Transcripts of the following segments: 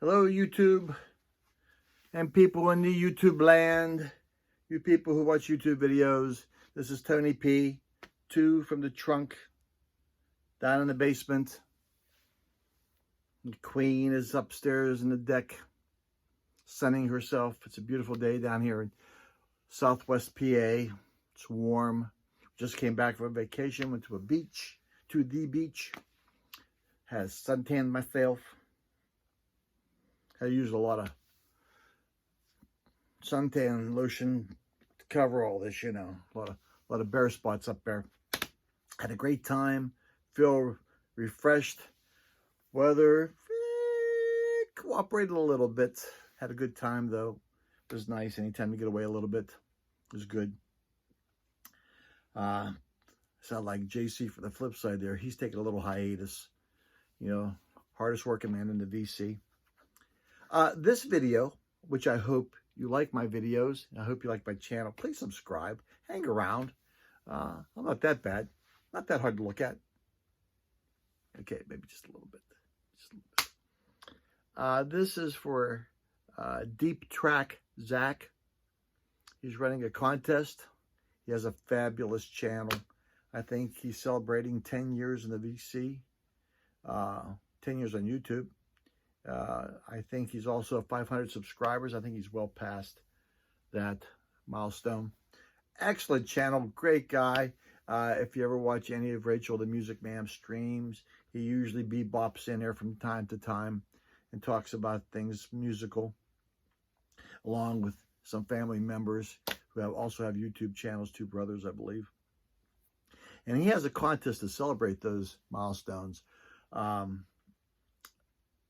Hello, YouTube, and people in the YouTube land, you people who watch YouTube videos. This is Tony P, two from the trunk, down in the basement. The Queen is upstairs in the deck, sunning herself. It's a beautiful day down here in Southwest PA. It's warm. Just came back from vacation, went to the beach. Has suntanned myself. I use a lot of suntan lotion to cover all this, you know. A lot of bare spots up there. Had a great time. Feel refreshed. Weather cooperated a little bit. Had a good time though. It was nice. Anytime you get away a little bit, it was good. Sound like JC for the flip side there. He's taking a little hiatus. You know, hardest working man in the VC. This video, which I hope you like my videos, I hope you like my channel. Please subscribe. Hang around. I'm not that bad. Not that hard to look at. Okay, maybe just a little bit. Just a little bit. This is for Deep Track Zack. He's running a contest. He has a fabulous channel. I think he's celebrating 10 years in the VC. 10 years on YouTube. I think he's also 500 subscribers. I think he's well past that milestone. Excellent channel, great guy. If you ever watch any of Rachel the Music Man streams, he usually bebops in there from time to time and talks about things musical, along with some family members who also have YouTube channels, two brothers, I believe. And he has a contest to celebrate those milestones.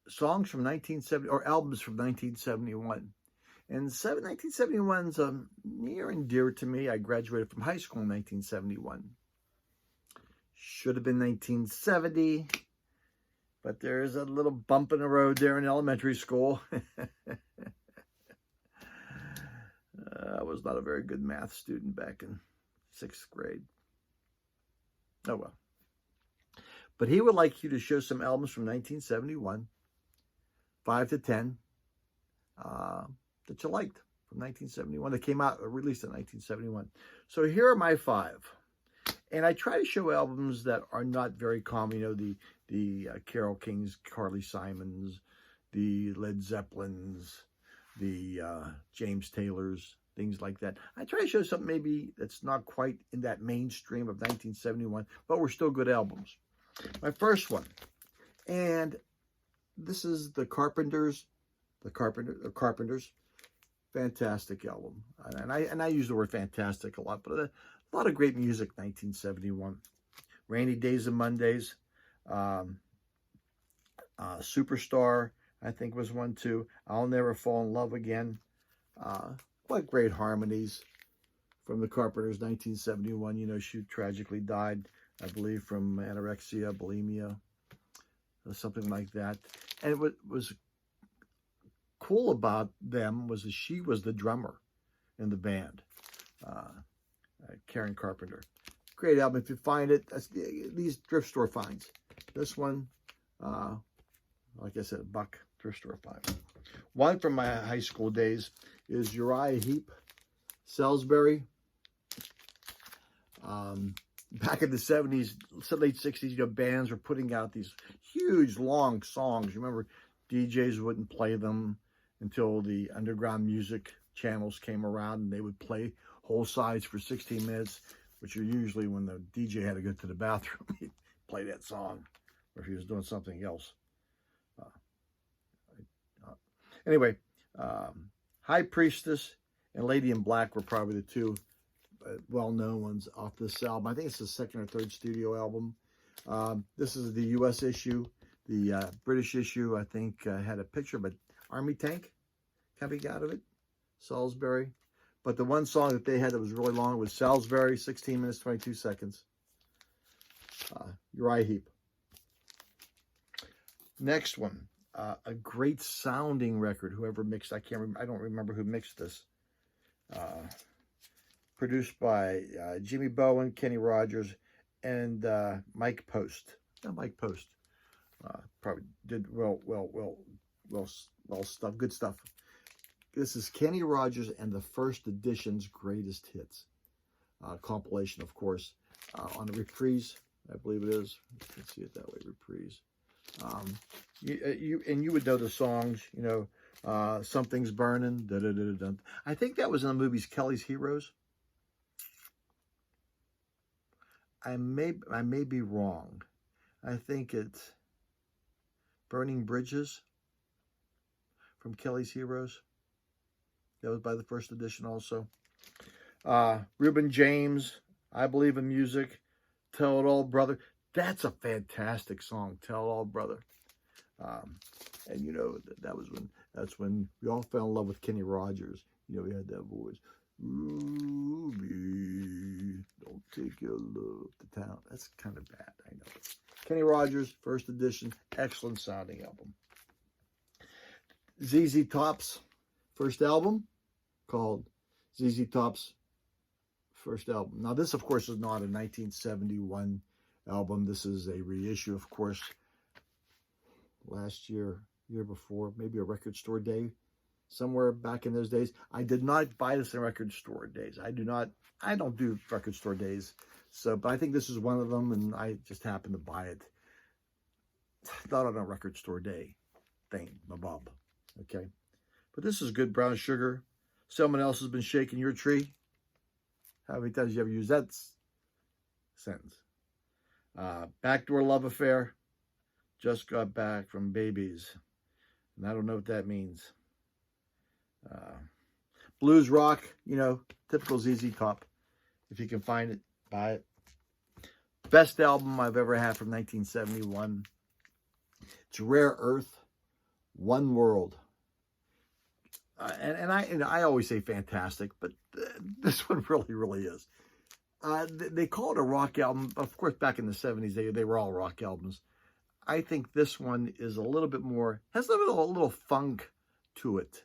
Songs from 1970, or albums from 1971. And 1971's near and dear to me. I graduated from high school in 1971. Should have been 1970, but there's a little bump in the road there in elementary school. I was not a very good math student back in 6th grade. Oh well. But he would like you to show some albums from 1971. 5 to 10 that you liked from 1971. They came out, released in 1971. So here are my 5. And I try to show albums that are not very common. You know, the Carole Kings, Carly Simons, the Led Zeppelins, the James Taylors, things like that. I try to show something maybe that's not quite in that mainstream of 1971, but were still good albums. My first one, and this is the Carpenters, fantastic album. And I use the word fantastic a lot, but a lot of great music, 1971. Rainy Days and Mondays, Superstar, I think was one too. I'll Never Fall in Love Again. What great harmonies from the Carpenters, 1971. You know, she tragically died, I believe, from anorexia, bulimia, or something like that. And what was cool about them was that she was the drummer in the band, Karen Carpenter. Great album. If you find it, that's these thrift store finds. This one, like I said, $1 thrift store find. One from my high school days is Uriah Heep, Salisbury. Back in the 70s, late 60s, you know, bands were putting out these huge, long songs. Remember, DJs wouldn't play them until the underground music channels came around, and they would play whole sides for 16 minutes, which are usually when the DJ had to go to the bathroom. He'd play that song, or if he was doing something else. Anyway, High Priestess and Lady in Black were probably the two well-known ones off this album. I think it's the 2nd or 3rd studio album. This is the U.S. issue. The British issue, I think, had a picture of an army tank coming out of it, Salisbury. But the one song that they had that was really long was Salisbury, 16 minutes, 22 seconds. Uriah Heep. Next one, a great sounding record. Whoever mixed, I don't remember who mixed this. Produced by Jimmy Bowen, Kenny Rogers, and Mike Post. Mike Post probably did well well stuff, good stuff. This is Kenny Rogers and the First Edition's Greatest Hits compilation, of course, on the Reprise, I believe it is. You can see it that way, Reprise. You would know the songs, you know, Something's Burning. Da, da, da, da, da. I think that was in the movies Kelly's Heroes. I may be wrong. I think it's Burning Bridges from Kelly's Heroes. That was by the First Edition also. Reuben James, I Believe in Music, Tell It All Brother. That's a fantastic song, Tell It All Brother. And you know, that's when we all fell in love with Kenny Rogers. You know, he had that voice. Ruby, don't take your love to town. That's kind of bad, I know. Kenny Rogers, First Edition, excellent sounding album. ZZ Top's first album, called ZZ Top's first album. Now, this, of course, is not a 1971 album. This is a reissue, of course, last year, year before, maybe a record store day, somewhere back in those days. I did not buy this in record store days. I don't do record store days. So, but I think this is one of them, and I just happened to buy it. Not on a record store day thing, mabob. Okay. But this is good brown sugar. Someone else has been shaking your tree. How many times have you ever used that sentence? Backdoor Love Affair. Just got back from babies. And I don't know what that means. Blues rock, you know, typical ZZ Top. If you can find it, buy it. Best album I've ever had from 1971. It's Rare Earth, One World. And I always say fantastic, but this one really is. They call it a rock album. Of course, back in the 70s, they were all rock albums. I think this one is a little bit more, has a little funk to it,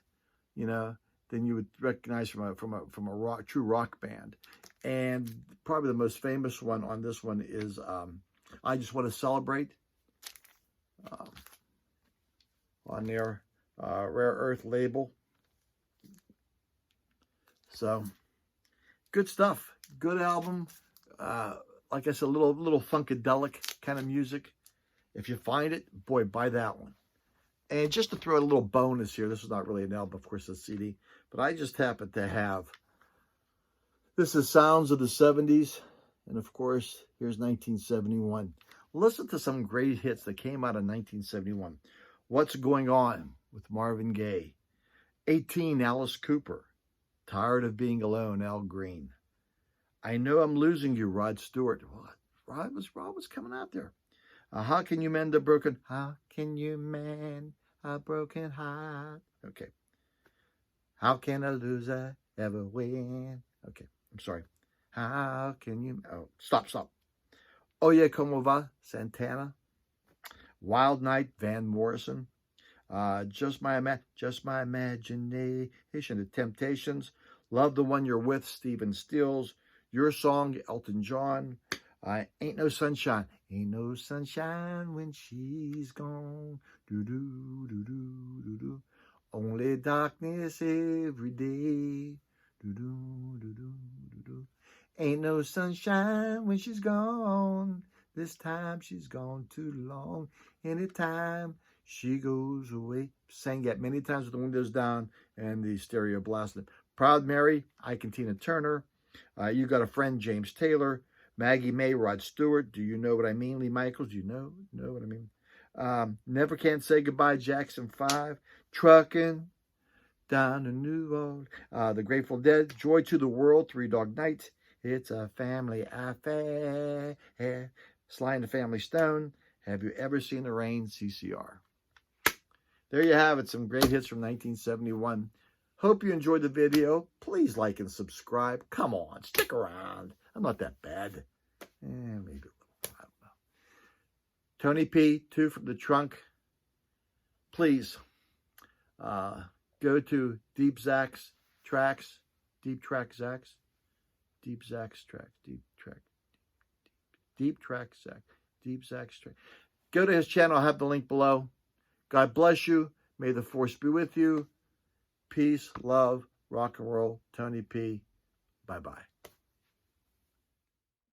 you know, than you would recognize from a true rock band. And probably the most famous one on this one is I Just Want to Celebrate on their Rare Earth label. So, good stuff. Good album. Like I said, a little funkadelic kind of music. If you find it, boy, buy that one. And just to throw a little bonus here, this is not really an album, of course, it's a CD, but I just happen to have, this is Sounds of the 70s, and of course, here's 1971. Listen to some great hits that came out in 1971. What's Going On with Marvin Gaye. 18, Alice Cooper. Tired of Being Alone, Al Green. I Know I'm Losing You, Rod Stewart. What? Rod was coming out there. How Can You Mend a Broken? How can you mend a broken heart? Okay. How can a loser ever win? Okay, I'm sorry. How can you? Oh, stop. Oye Como Va, Santana. Wild Night, Van Morrison. Just my imagination. The Temptations. Love the One You're With, Stephen Stills. Your Song, Elton John. Ain't No Sunshine. Ain't no sunshine when she's gone. Do do do do do do. Only darkness every day. Do do do do do do. Ain't no sunshine when she's gone. This time she's gone too long. Anytime she goes away. Sang that many times with the windows down and the stereo blasting. Proud Mary, Ike and Tina Turner. You Got a Friend, James Taylor. Maggie May, Rod Stewart. Do You Know What I Mean, Lee Michaels? Do you know what I mean? Never Can't Say Goodbye, Jackson 5. Trucking Down to New Orleans. The Grateful Dead. Joy to the World, Three Dog Night. It's a Family Affair. Sly and the Family Stone. Have You Ever Seen the Rain, CCR. There you have it, some great hits from 1971. Hope you enjoyed the video. Please like and subscribe. Come on, stick around. I'm not that bad. Maybe a little. I don't know. Tony P, Two from the Trunk. Please go to Deep Zack's tracks. Deep Track Zack's. Deep Zack's tracks. Deep Track Zack. Deep Zack's track. Go to his channel. I'll have the link below. God bless you. May the force be with you. Peace, love, rock and roll. Tony P. Bye-bye.